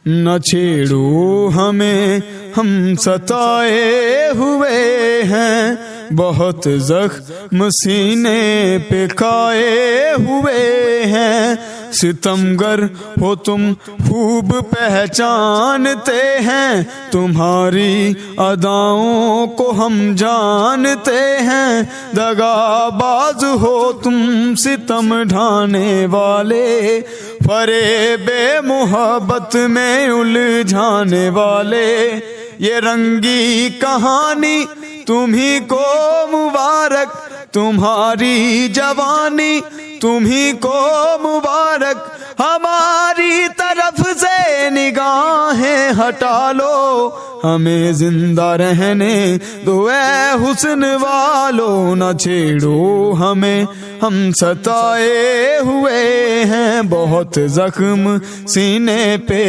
نہ چھیڑو ہمیں ہم ستائے ہوئے ہیں، بہت زخم سینے پہ کھائے ہوئے ہیں، ستمگر ہو تم خوب پہچانتے ہیں، تمہاری اداؤں کو ہم جانتے ہیں، دغاباز ہو تم ستم ڈھانے والے، فریب محبت میں الجھانے والے، یہ رنگی کہانی تمہیں کو مبارک، تمہاری جوانی تمہیں کو مبارک، ہماری طرف سے نگاہیں ہٹا لو، ہمیں زندہ رہنے دو اے حسن والو، نہ چھیڑو ہمیں ہم ستائے ہوئے ہیں، بہت زخم سینے پہ